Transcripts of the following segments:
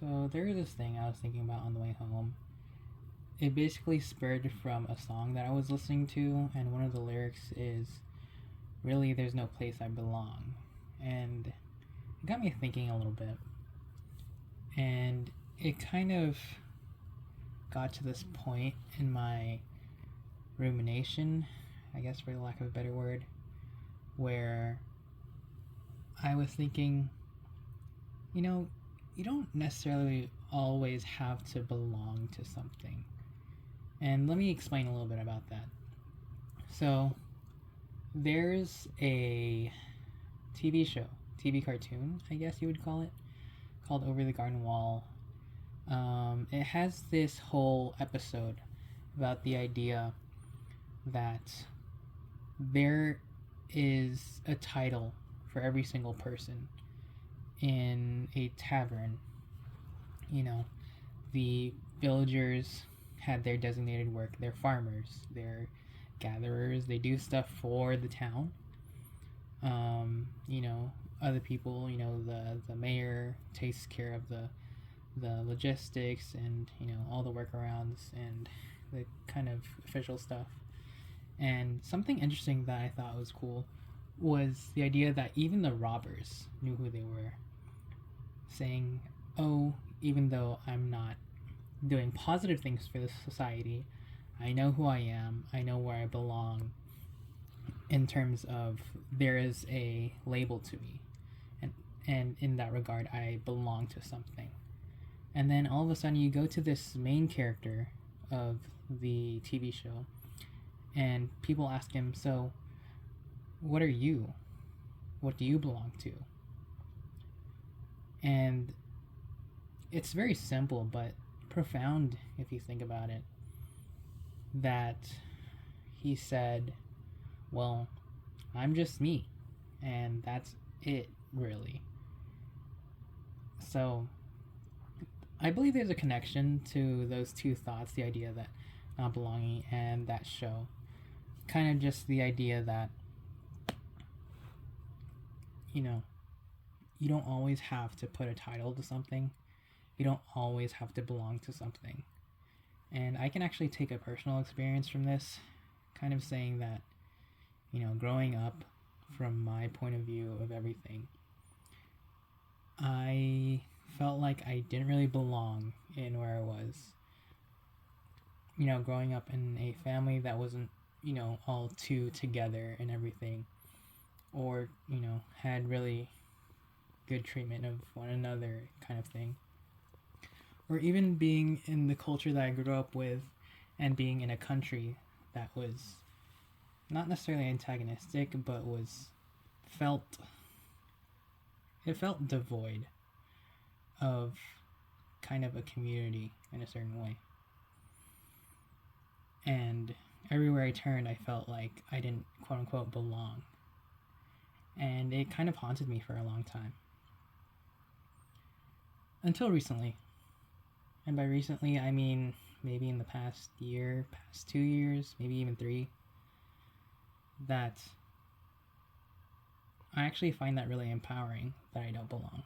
So there is this thing I was thinking about on the way home. It basically spurred from a song that I was listening to, and one of the lyrics is, "Really, there's no place I belong." And it got me thinking a little bit. And it kind of got to this point in my rumination, I guess for the lack of a better word, where I was thinking, you know, you don't necessarily always have to belong to something. And let me explain a little bit about that. So, there's a TV show, TV cartoon, I guess you would call it, called Over the Garden Wall. It has this whole episode about the idea that there is a title for every single person in a tavern. You know, the villagers had their designated work. They're farmers, they're gatherers, they do stuff for the town. You know, other people, the mayor takes care of the logistics and, all the workarounds and the kind of official stuff. And something interesting that I thought was cool was the idea that even the robbers knew who they were, saying, "Oh, even though I'm not doing positive things for the society, I know who I am, I know where I belong, in terms of there is a label to me, and in that regard, I belong to something." And then all of a sudden, you go to this main character of the TV show, and people ask him, "So, what are you? What do you belong to?" And it's very simple, but profound if you think about it. That he said, "Well, I'm just me, and that's it, really." So, I believe there's a connection to those two thoughts, the idea that not belonging and that show. Kind of just the idea that, you know, you don't always have to put a title to something, you don't always have to belong to something. And I can actually take a personal experience from this, kind of saying that, growing up from my point of view of everything, I felt like I didn't really belong in where I was. Growing up in a family that wasn't, all too together and everything, or, had really good treatment of one another, kind of thing. Or even being in the culture that I grew up with and being in a country that was not necessarily antagonistic, but felt it felt devoid of kind of a community in a certain way. And everywhere I turned, I felt like I didn't quote unquote belong. And it kind of haunted me for a long time. Until recently. And by recently, I mean maybe in the past year, past 2 years, maybe even 3, that I actually find that really empowering that I don't belong.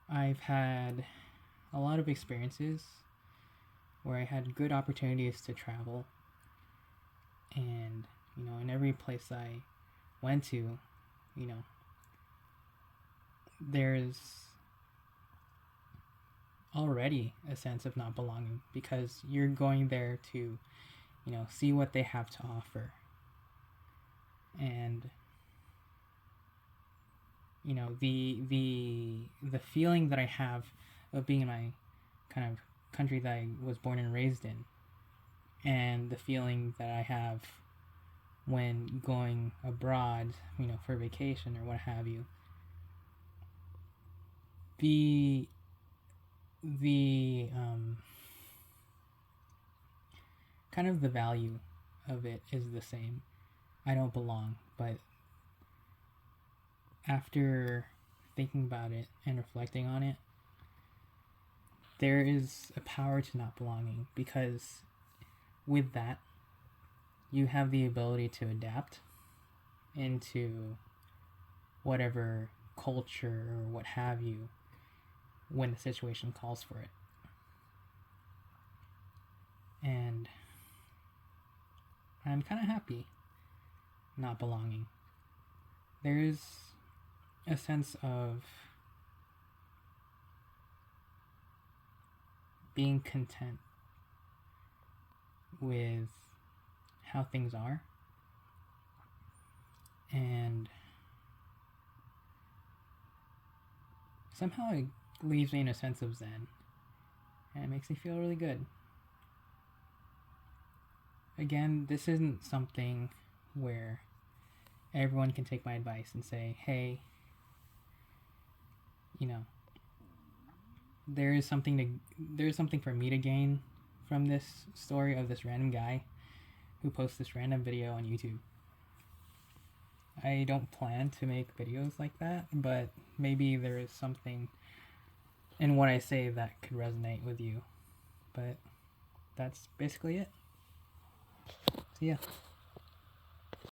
I've had a lot of experiences where I had good opportunities to travel, and in every place I went to, there's already a sense of not belonging because you're going there to, see what they have to offer. And the feeling that I have of being in my kind of country that I was born and raised in, and the feeling that I have when going abroad, for vacation or what have you. The kind of the value of it is the same. I don't belong, but after thinking about it and reflecting on it, there is a power to not belonging, because with that, you have the ability to adapt into whatever culture or what have you when the situation calls for it. And I'm kind of happy not belonging. There is a sense of being content with how things are, and somehow it leaves me in a sense of zen, and it makes me feel really good. Again, this isn't something where everyone can take my advice and say, hey, you know, there's something for me to gain from this story of this random guy who posts this random video on YouTube. I don't plan to make videos like that, but maybe there is something in what I say that could resonate with you. But that's basically it. See ya.